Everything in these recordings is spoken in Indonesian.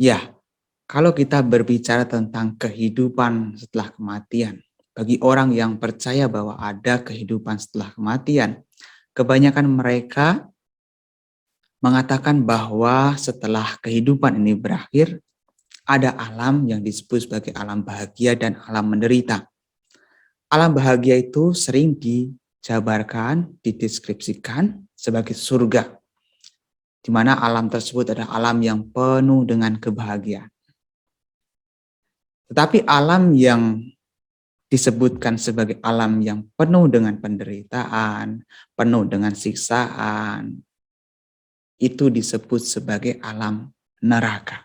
Ya, kalau kita berbicara tentang kehidupan setelah kematian, bagi orang yang percaya bahwa ada kehidupan setelah kematian, kebanyakan mereka mengatakan bahwa setelah kehidupan ini berakhir, ada alam yang disebut sebagai alam bahagia dan alam menderita. Alam bahagia itu sering dijabarkan, dideskripsikan sebagai surga, di mana alam tersebut adalah alam yang penuh dengan kebahagiaan. Tetapi alam yang disebutkan sebagai alam yang penuh dengan penderitaan, penuh dengan siksaan, itu disebut sebagai alam neraka.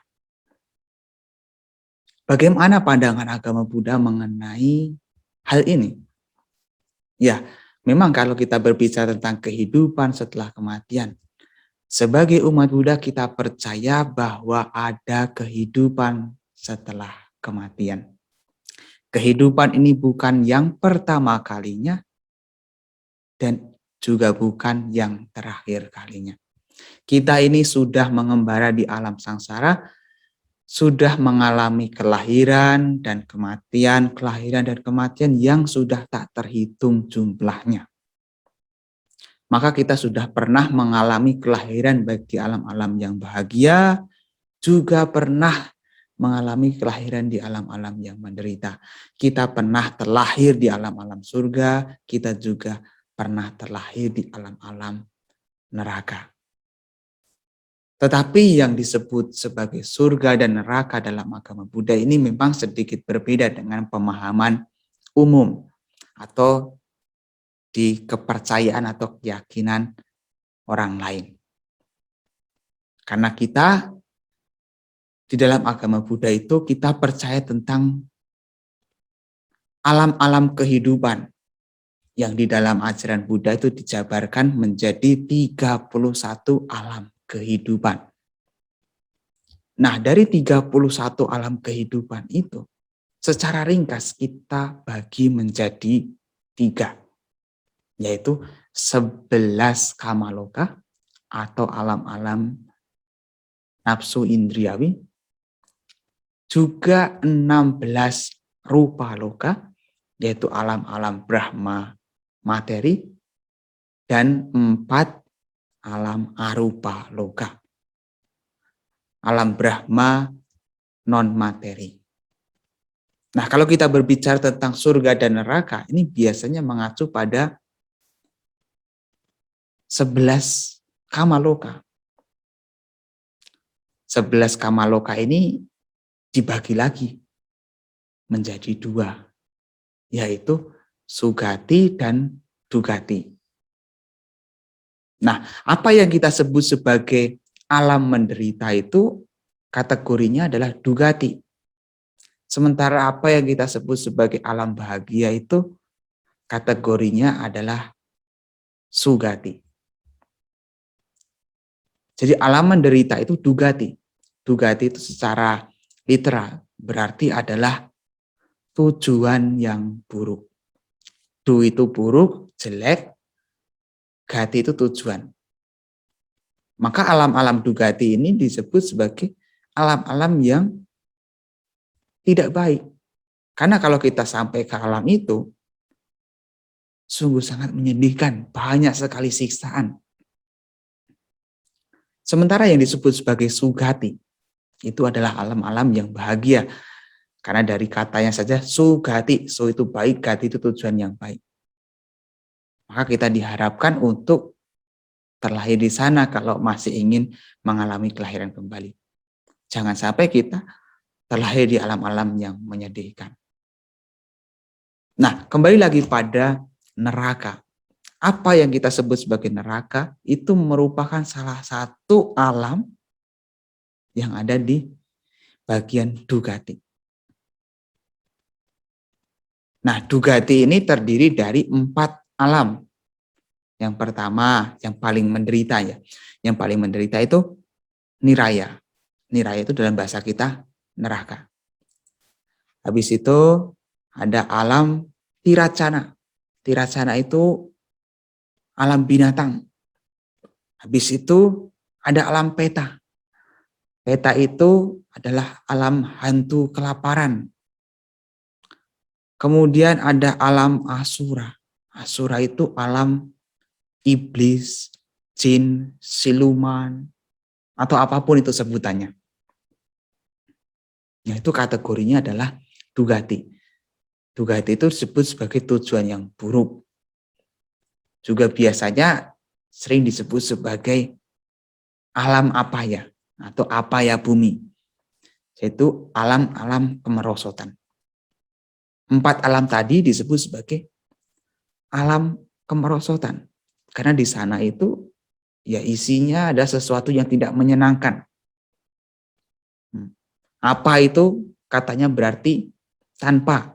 Bagaimana pandangan agama Buddha mengenai hal ini? Ya, memang kalau kita berbicara tentang kehidupan setelah kematian, sebagai umat Buddha kita percaya bahwa ada kehidupan setelah kematian. Kehidupan ini bukan yang pertama kalinya dan juga bukan yang terakhir kalinya. Kita ini sudah mengembara di alam sangsara, sudah mengalami kelahiran dan kematian yang sudah tak terhitung jumlahnya. Maka kita sudah pernah mengalami kelahiran baik di alam-alam yang bahagia, juga pernah mengalami kelahiran di alam-alam yang menderita. Kita pernah terlahir di alam-alam surga, kita juga pernah terlahir di alam-alam neraka. Tetapi yang disebut sebagai surga dan neraka dalam agama Buddha ini memang sedikit berbeda dengan pemahaman umum atau di kepercayaan atau keyakinan orang lain. Karena kita di dalam agama Buddha itu kita percaya tentang alam-alam kehidupan yang di dalam ajaran Buddha itu dijabarkan menjadi 31 alam kehidupan. Nah, dari 31 alam kehidupan itu, secara ringkas kita bagi menjadi 3, yaitu 11 kamaloka atau alam-alam nafsu indriawi, juga 16 rupa loka, yaitu alam-alam Brahma materi, dan 4 alam arupa loka, alam Brahma non-materi. Nah, kalau kita berbicara tentang surga dan neraka, ini biasanya mengacu pada 11 kamaloka. 11 kamaloka ini dibagi lagi menjadi 2, yaitu sugati dan dugati. Nah, apa yang kita sebut sebagai alam menderita itu kategorinya adalah dugati. Sementara apa yang kita sebut sebagai alam bahagia itu kategorinya adalah sugati. Jadi alam menderita itu dugati. Dugati itu secara literal berarti adalah tujuan yang buruk. Du itu buruk, jelek, gati itu tujuan. Maka alam-alam dugati ini disebut sebagai alam-alam yang tidak baik. Karena kalau kita sampai ke alam itu, sungguh sangat menyedihkan, banyak sekali siksaan. Sementara yang disebut sebagai sugati, itu adalah alam-alam yang bahagia. Karena dari katanya saja sugati, su itu baik, gati itu tujuan yang baik. Maka kita diharapkan untuk terlahir di sana kalau masih ingin mengalami kelahiran kembali. Jangan sampai kita terlahir di alam-alam yang menyedihkan. Nah, kembali lagi pada neraka. Apa yang kita sebut sebagai neraka itu merupakan salah satu alam yang ada di bagian dugati. Nah, dugati ini terdiri dari 4 alam. Yang pertama, yang paling menderita ya. Yang paling menderita itu niraya. Niraya itu dalam bahasa kita neraka. Habis itu ada alam tiracana. Tiracana itu alam binatang. Habis itu ada alam peta. Peta itu adalah alam hantu kelaparan. Kemudian ada alam Asura. Asura itu alam iblis, jin, siluman, atau apapun itu sebutannya. Nah, itu kategorinya adalah dugati. Dugati itu disebut sebagai tujuan yang buruk. Juga biasanya sering disebut sebagai alam apaya atau apaya bumi. Yaitu alam-alam kemerosotan. 4 alam tadi disebut sebagai alam kemerosotan. Karena di sana itu ya isinya ada sesuatu yang tidak menyenangkan. Apa itu? Katanya berarti tanpa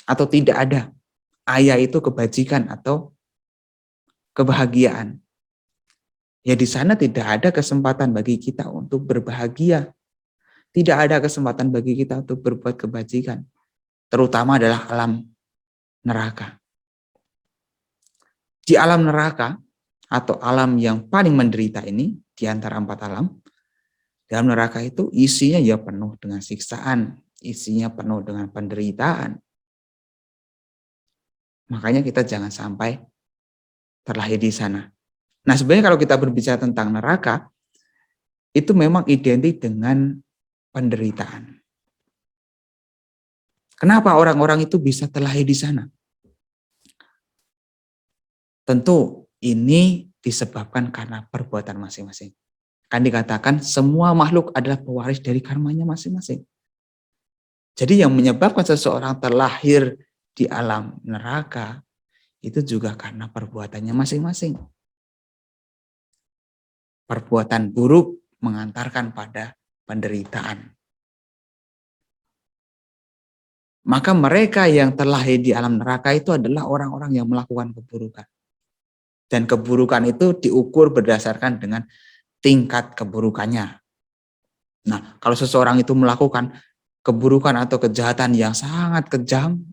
atau tidak ada. Aya itu kebajikan atau kebahagiaan. Ya di sana tidak ada kesempatan bagi kita untuk berbahagia. Tidak ada kesempatan bagi kita untuk berbuat kebajikan. Terutama adalah alam neraka. Di alam neraka atau alam yang paling menderita ini, di antara 4 alam, dalam neraka itu isinya ya penuh dengan siksaan, isinya penuh dengan penderitaan. Makanya kita jangan sampai terlahir di sana. Nah, sebenarnya kalau kita berbicara tentang neraka, itu memang identik dengan penderitaan. Kenapa orang-orang itu bisa terlahir di sana? Tentu ini disebabkan karena perbuatan masing-masing. Kan dikatakan semua makhluk adalah pewaris dari karmanya masing-masing. Jadi yang menyebabkan seseorang terlahir di alam neraka itu juga karena perbuatannya masing-masing. Perbuatan buruk mengantarkan pada penderitaan. Maka mereka yang terlahir di alam neraka itu adalah orang-orang yang melakukan keburukan. Dan keburukan itu diukur berdasarkan dengan tingkat keburukannya. Nah, kalau seseorang itu melakukan keburukan atau kejahatan yang sangat kejam,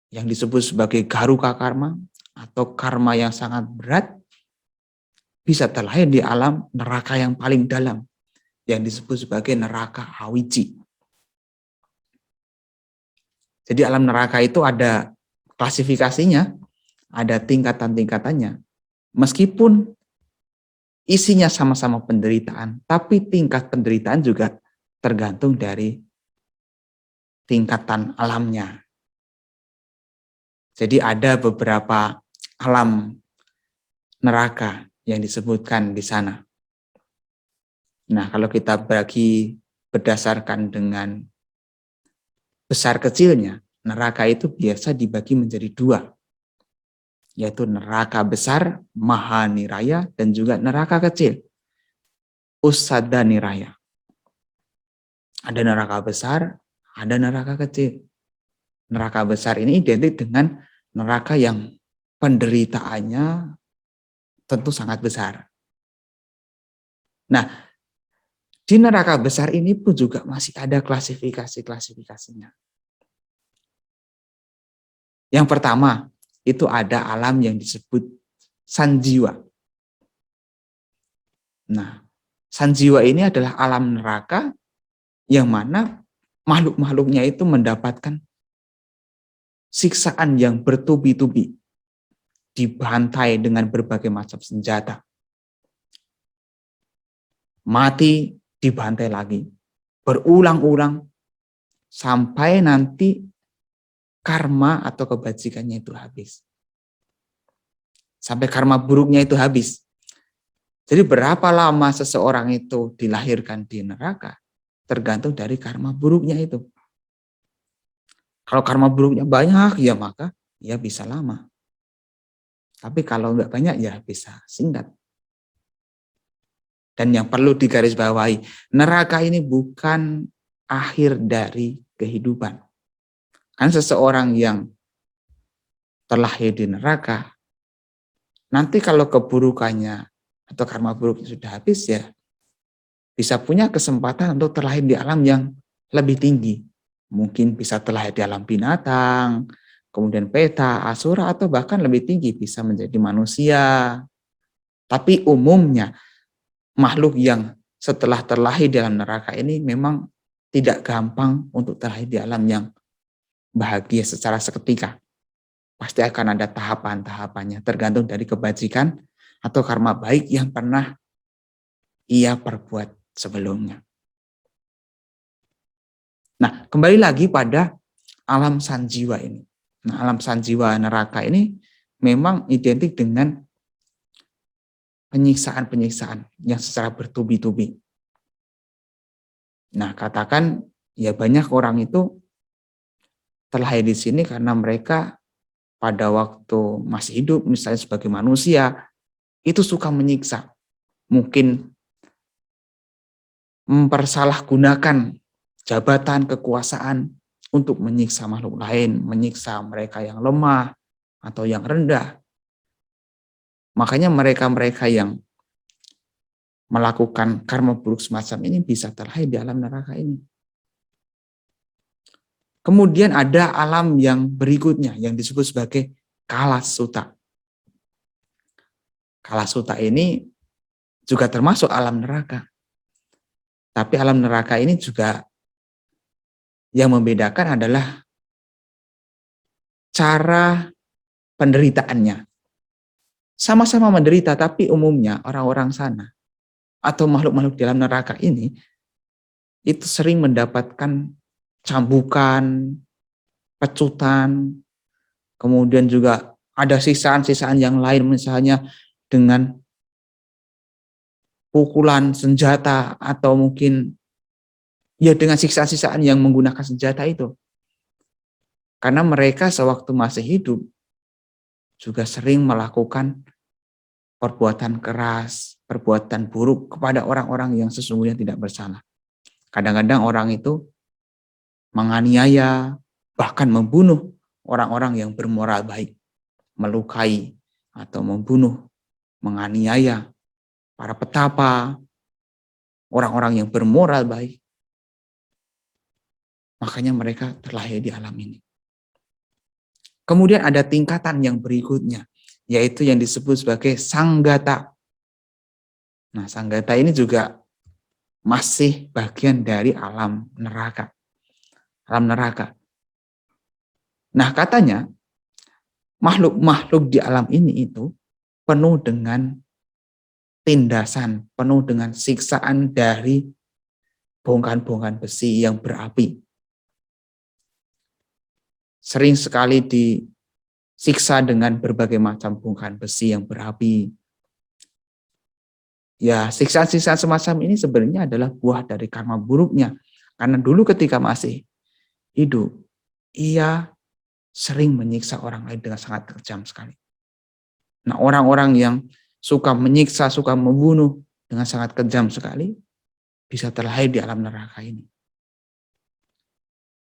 yang disebut sebagai garuka karma, atau karma yang sangat berat, bisa terlahir di alam neraka yang paling dalam, yang disebut sebagai neraka awiji. Jadi alam neraka itu ada klasifikasinya, ada tingkatan-tingkatannya. Meskipun isinya sama-sama penderitaan, tapi tingkat penderitaan juga tergantung dari tingkatan alamnya. Jadi ada beberapa alam neraka yang disebutkan di sana. Nah, kalau kita bagi berdasarkan dengan besar kecilnya, neraka itu biasa dibagi menjadi 2. Yaitu neraka besar, Mahaniraya, dan juga neraka kecil, Usadaniraya. Ada neraka besar, ada neraka kecil. Neraka besar ini identik dengan neraka yang penderitaannya tentu sangat besar. Nah, di neraka besar ini pun juga masih ada klasifikasi-klasifikasinya. Yang pertama, itu ada alam yang disebut sanjiwa. Nah, sanjiwa ini adalah alam neraka yang mana makhluk-makhluknya itu mendapatkan siksaan yang bertubi-tubi, dibantai dengan berbagai macam senjata. Mati, dibantai lagi, berulang-ulang, sampai nanti karma atau kebajikannya itu habis. Sampai karma buruknya itu habis. Jadi berapa lama seseorang itu dilahirkan di neraka, tergantung dari karma buruknya itu. Kalau karma buruknya banyak, ya maka ya bisa lama. Tapi kalau nggak banyak, ya bisa singkat. Dan yang perlu digarisbawahi, neraka ini bukan akhir dari kehidupan. Kan seseorang yang terlahir di neraka, nanti kalau keburukannya atau karma buruknya sudah habis, ya bisa punya kesempatan untuk terlahir di alam yang lebih tinggi. Mungkin bisa terlahir di alam binatang, kemudian peta, asura, atau bahkan lebih tinggi bisa menjadi manusia. Tapi umumnya makhluk yang setelah terlahir di alam neraka ini memang tidak gampang untuk terlahir di alam yang bahagia secara seketika. Pasti akan ada tahapan-tahapannya, tergantung dari kebajikan atau karma baik yang pernah ia perbuat sebelumnya. Nah, kembali lagi pada alam sanjiwa ini. Nah, alam sanjiwa neraka ini memang identik dengan penyiksaan-penyiksaan yang secara bertubi-tubi. Nah, katakan ya banyak orang itu terlahir di sini karena mereka pada waktu masih hidup, misalnya sebagai manusia, itu suka menyiksa. Mungkin mempersalahgunakan jabatan, kekuasaan untuk menyiksa makhluk lain, menyiksa mereka yang lemah atau yang rendah. Makanya mereka-mereka yang melakukan karma buruk semacam ini bisa terlahir di alam neraka ini. Kemudian ada alam yang berikutnya yang disebut sebagai kalasuta. Kalasuta ini juga termasuk alam neraka. Tapi alam neraka ini juga yang membedakan adalah cara penderitaannya. Sama-sama menderita, tapi umumnya orang-orang sana atau makhluk-makhluk di dalam neraka ini itu sering mendapatkan cambukan, pecutan, kemudian juga ada sisaan-sisaan yang lain misalnya dengan pukulan senjata atau mungkin ya dengan sisaan-sisaan yang menggunakan senjata itu. Karena mereka sewaktu masih hidup juga sering melakukan perbuatan keras, perbuatan buruk kepada orang-orang yang sesungguhnya tidak bersalah. Kadang-kadang orang itu menganiaya, bahkan membunuh orang-orang yang bermoral baik, melukai atau membunuh, menganiaya para petapa, orang-orang yang bermoral baik. Makanya mereka terlahir di alam ini. Kemudian ada tingkatan yang berikutnya, yaitu yang disebut sebagai sanggata. Nah, sanggata ini juga masih bagian dari alam neraka. Alam neraka. Nah, katanya makhluk-makhluk di alam ini itu penuh dengan tindasan, penuh dengan siksaan dari bongkahan-bongkahan besi yang berapi. Sering sekali disiksa dengan berbagai macam bongkahan besi yang berapi. Ya, siksaan-siksaan semacam ini sebenarnya adalah buah dari karma buruknya. Karena dulu ketika masih hidup, ia sering menyiksa orang lain dengan sangat kejam sekali. Nah, orang-orang yang suka menyiksa, suka membunuh dengan sangat kejam sekali, bisa terlahir di alam neraka ini.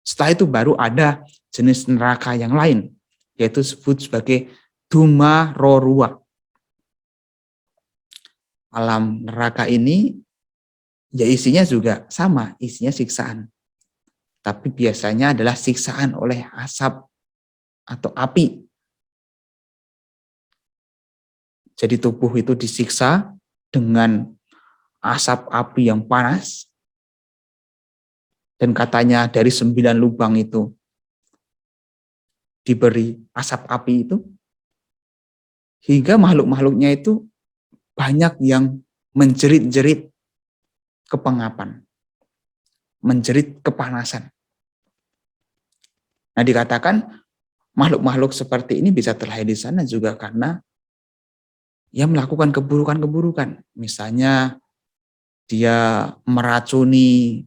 Setelah itu baru ada jenis neraka yang lain, yaitu disebut sebagai Duma Rorua. Alam neraka ini ya isinya juga sama, isinya siksaan. Tapi biasanya adalah siksaan oleh asap atau api. Jadi tubuh itu disiksa dengan asap api yang panas. Dan katanya dari 9 lubang itu diberi asap api itu. Hingga makhluk-makhluknya itu banyak yang menjerit-jerit kepengapan. Menjerit kepanasan. Nah, dikatakan makhluk-makhluk seperti ini bisa terlahir di sana juga karena ia melakukan keburukan-keburukan. Misalnya dia meracuni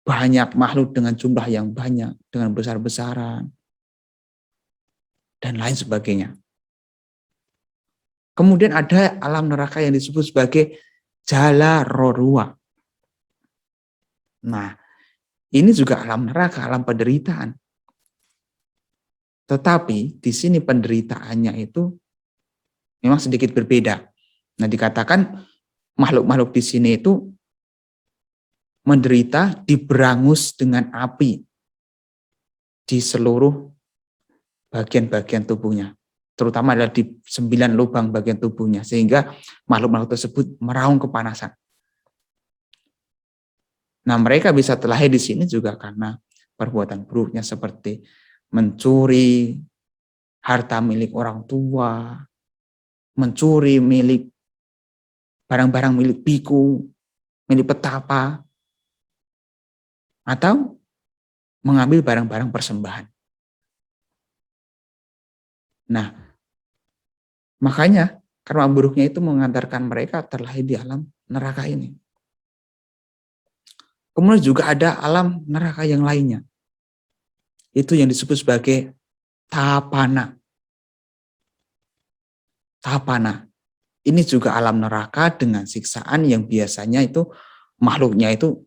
banyak makhluk dengan jumlah yang banyak, dengan besar-besaran, dan lain sebagainya. Kemudian ada alam neraka yang disebut sebagai Jala Rorua. Nah, ini juga alam neraka, alam penderitaan. Tetapi di sini penderitaannya itu memang sedikit berbeda. Nah, dikatakan makhluk-makhluk di sini itu menderita diberangus dengan api di seluruh bagian-bagian tubuhnya. Terutama adalah di 9 lubang bagian tubuhnya. Sehingga makhluk-makhluk tersebut meraung kepanasan. Nah, mereka bisa terlahir di sini juga karena perbuatan buruknya seperti mencuri harta milik orang tua, mencuri barang-barang milik biku, milik petapa, atau mengambil barang-barang persembahan. Nah, makanya karma buruknya itu mengantarkan mereka terlahir di alam neraka ini. Kemudian juga ada alam neraka yang lainnya. Itu yang disebut sebagai tapana. Tapana. Ini juga alam neraka dengan siksaan yang biasanya itu makhluknya itu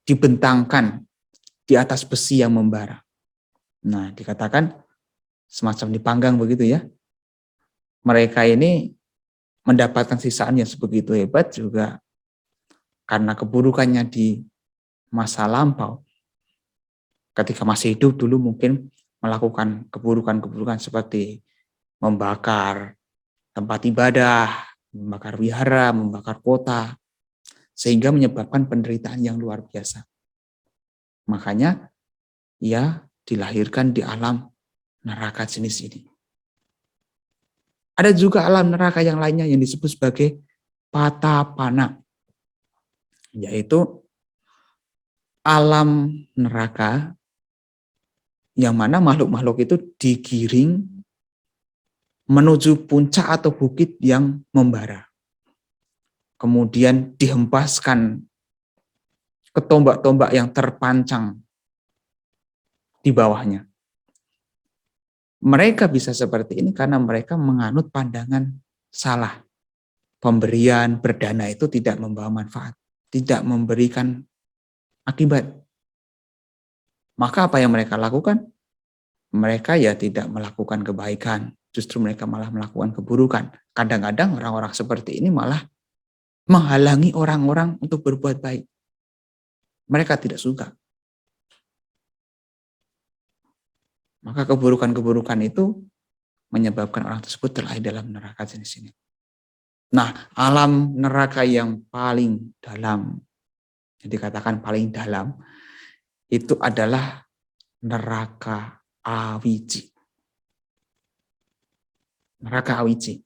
dibentangkan di atas besi yang membara. Nah, dikatakan semacam dipanggang begitu ya. Mereka ini mendapatkan siksaan yang sebegitu hebat juga karena keburukannya di masa lampau. Ketika masih hidup dulu mungkin melakukan keburukan-keburukan seperti membakar tempat ibadah, membakar wihara, membakar kota, sehingga menyebabkan penderitaan yang luar biasa. Makanya ia dilahirkan di alam neraka jenis ini. Ada juga alam neraka yang lainnya yang disebut sebagai patapana, yaitu alam neraka yang mana makhluk-makhluk itu digiring menuju puncak atau bukit yang membara. Kemudian dihempaskan ke tombak-tombak yang terpancang di bawahnya. Mereka bisa seperti ini karena mereka menganut pandangan salah. Pemberian berdana itu tidak membawa manfaat, tidak memberikan akibat. Maka apa yang mereka lakukan? Mereka ya tidak melakukan kebaikan, justru mereka malah melakukan keburukan. Kadang-kadang orang-orang seperti ini malah menghalangi orang-orang untuk berbuat baik. Mereka tidak suka. Maka keburukan-keburukan itu menyebabkan orang tersebut terlahir dalam neraka jenis ini. Nah, alam neraka yang paling dalam, yang dikatakan paling dalam, itu adalah neraka Awiji. Neraka Awiji.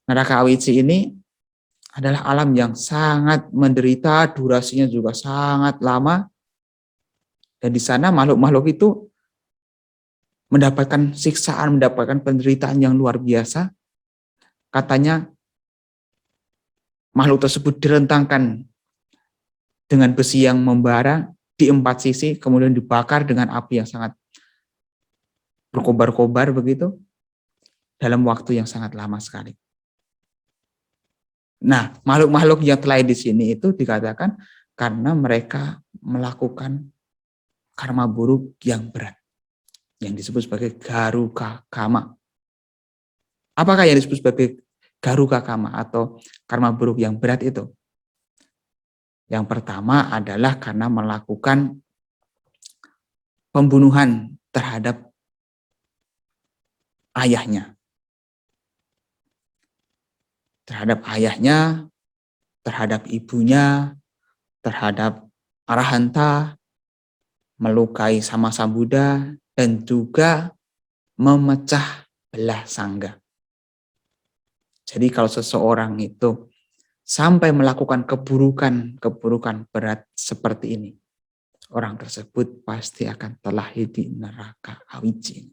Neraka Awiji ini adalah alam yang sangat menderita, durasinya juga sangat lama, dan di sana makhluk-makhluk itu mendapatkan siksaan, mendapatkan penderitaan yang luar biasa. Katanya makhluk tersebut direntangkan dengan besi yang membara di 4 sisi, kemudian dibakar dengan api yang sangat berkobar-kobar begitu, dalam waktu yang sangat lama sekali. Nah, makhluk-makhluk yang terlahir di sini itu dikatakan karena mereka melakukan karma buruk yang berat, yang disebut sebagai garuka kama. Apakah yang disebut sebagai garuka kama atau karma buruk yang berat itu? Yang pertama adalah karena melakukan pembunuhan terhadap ayahnya. Terhadap ayahnya, terhadap ibunya, terhadap arahanta, melukai sama Sambuddha, dan juga memecah belah sangga. Jadi kalau seseorang itu sampai melakukan keburukan berat seperti ini, orang tersebut pasti akan terlahir di neraka Awiji.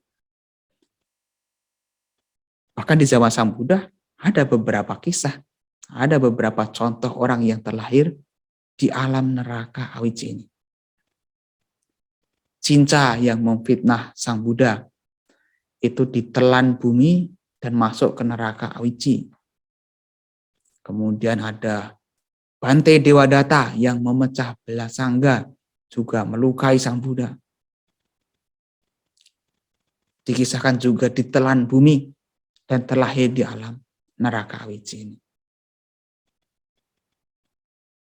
Bahkan di zaman Sang Buddha ada beberapa kisah, ada beberapa contoh orang yang terlahir di alam neraka Awiji ini. Cinca yang memfitnah Sang Buddha itu ditelan bumi dan masuk ke neraka Awiji. Kemudian ada Bante Dewadatta yang memecah belah sangga, juga melukai Sang Buddha. Dikisahkan juga ditelan bumi dan terlahir di alam neraka Awiji ini.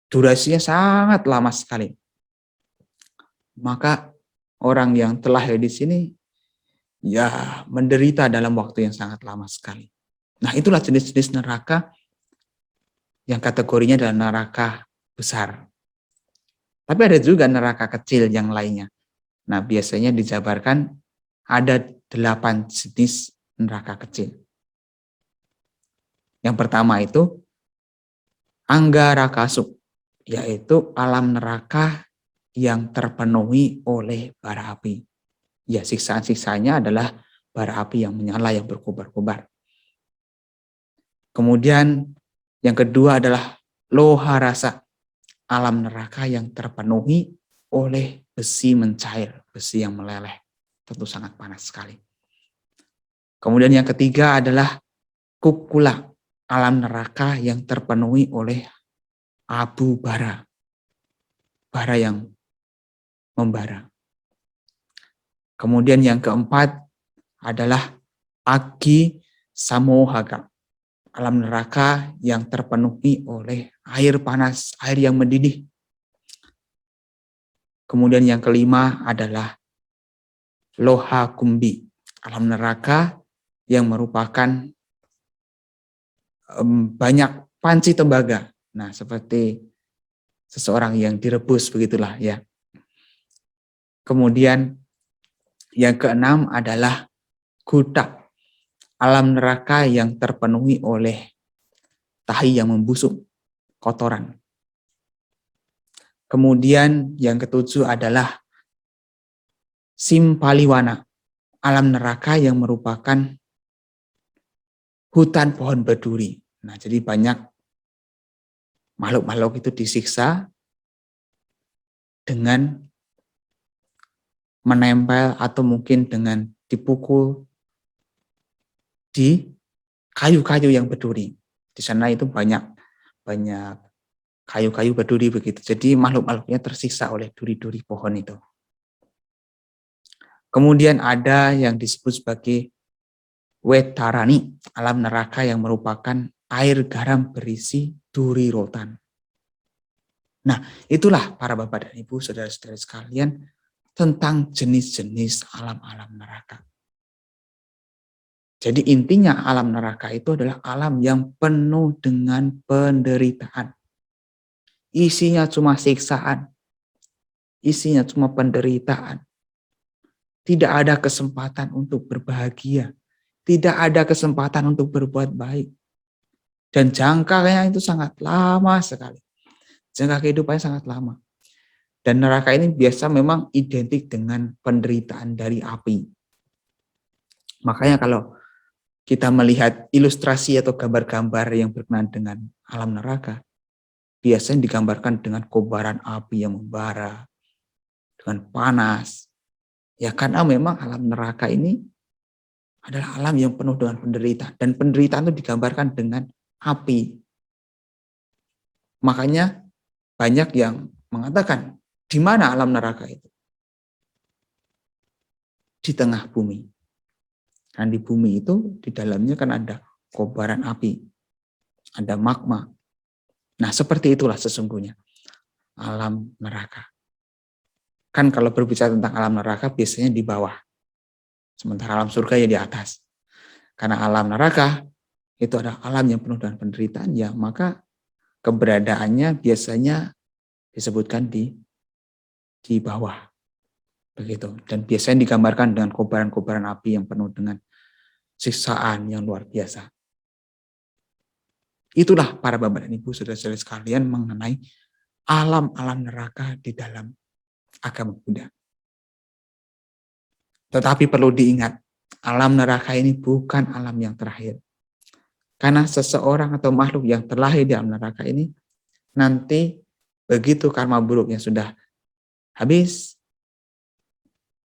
Durasinya sangat lama sekali. Maka orang yang terlahir di sini ya menderita dalam waktu yang sangat lama sekali. Nah, itulah jenis-jenis neraka yang kategorinya adalah neraka besar. Tapi ada juga neraka kecil yang lainnya. Nah, biasanya dijabarkan ada 8 jenis neraka kecil. Yang pertama itu Anggarakasuk, yaitu alam neraka yang terpenuhi oleh bara api. Ya, siksaan-siksanya adalah bara api yang menyala, yang berkobar-kobar. Kemudian yang kedua adalah Loharasa, alam neraka yang terpenuhi oleh besi mencair, besi yang meleleh. Tentu sangat panas sekali. Kemudian yang ketiga adalah Kukula, alam neraka yang terpenuhi oleh abu bara. Bara yang membara. Kemudian yang keempat adalah Agi Samohaga, alam neraka yang terpenuhi oleh air panas, air yang mendidih. Kemudian yang kelima adalah Loha Kumbi, alam neraka yang merupakan banyak panci tembaga. Nah, seperti seseorang yang direbus begitulah ya. Kemudian yang keenam adalah Gudak, alam neraka yang terpenuhi oleh tahi yang membusuk, kotoran. Kemudian yang ketujuh adalah Simpaliwana, alam neraka yang merupakan hutan pohon berduri. Nah, jadi banyak makhluk-makhluk itu disiksa dengan menempel atau mungkin dengan dipukul di kayu-kayu yang berduri. Di sana itu banyak kayu-kayu berduri begitu. Jadi makhluk-makhluknya tersiksa oleh duri-duri pohon itu. Kemudian ada yang disebut sebagai Wetarani, alam neraka yang merupakan air garam berisi duri rotan. Nah, itulah para bapak dan ibu, saudara-saudara sekalian, tentang jenis-jenis alam-alam neraka. Jadi intinya alam neraka itu adalah alam yang penuh dengan penderitaan. Isinya cuma siksaan. Isinya cuma penderitaan. Tidak ada kesempatan untuk berbahagia. Tidak ada kesempatan untuk berbuat baik. Dan jangkanya itu sangat lama sekali. Jangka kehidupannya sangat lama. Dan neraka ini biasa memang identik dengan penderitaan dari api. Makanya kalau kita melihat ilustrasi atau gambar-gambar yang berkenaan dengan alam neraka, biasanya digambarkan dengan kobaran api yang membara, dengan panas. Ya karena memang alam neraka ini adalah alam yang penuh dengan penderitaan. Dan penderitaan itu digambarkan dengan api. Makanya banyak yang mengatakan, di mana alam neraka itu? Di tengah bumi. Dan di bumi itu, di dalamnya kan ada kobaran api. Ada magma. Nah, seperti itulah sesungguhnya alam neraka. Kan kalau berbicara tentang alam neraka, biasanya di bawah. Sementara alam surga ya di atas. Karena alam neraka itu adalah alam yang penuh dengan penderitaan, ya maka keberadaannya biasanya disebutkan di bawah. Begitu. Dan biasanya digambarkan dengan kobaran-kobaran api yang penuh dengan siksaan yang luar biasa. Itulah para bapak dan ibu, saudara-saudara sekalian, mengenai alam-alam neraka di dalam agama Buddha. Tetapi perlu diingat, alam neraka ini bukan alam yang terakhir. Karena seseorang atau makhluk yang terlahir di alam neraka ini, nanti begitu karma buruknya sudah habis,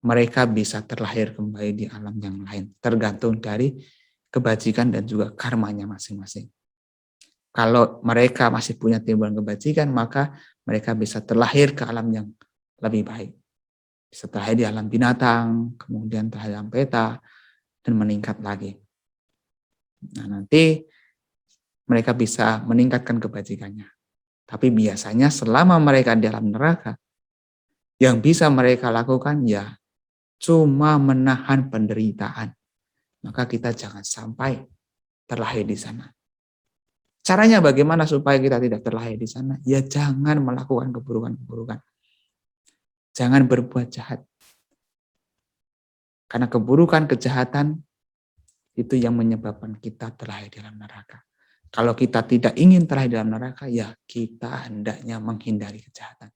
mereka bisa terlahir kembali di alam yang lain. Tergantung dari kebajikan dan juga karmanya masing-masing. Kalau mereka masih punya timbulan kebajikan, maka mereka bisa terlahir ke alam yang lebih baik. Bisa terlahir di alam binatang, kemudian terlahir di alam peta, dan meningkat lagi. Nah, nanti mereka bisa meningkatkan kebajikannya. Tapi biasanya selama mereka di alam neraka, yang bisa mereka lakukan ya cuma menahan penderitaan. Maka kita jangan sampai terlahir di sana. Caranya bagaimana supaya kita tidak terlahir di sana? Ya jangan melakukan keburukan-keburukan. Jangan berbuat jahat. Karena keburukan, kejahatan itu yang menyebabkan kita terlahir dalam neraka. Kalau kita tidak ingin terlahir dalam neraka, ya kita hendaknya menghindari kejahatan.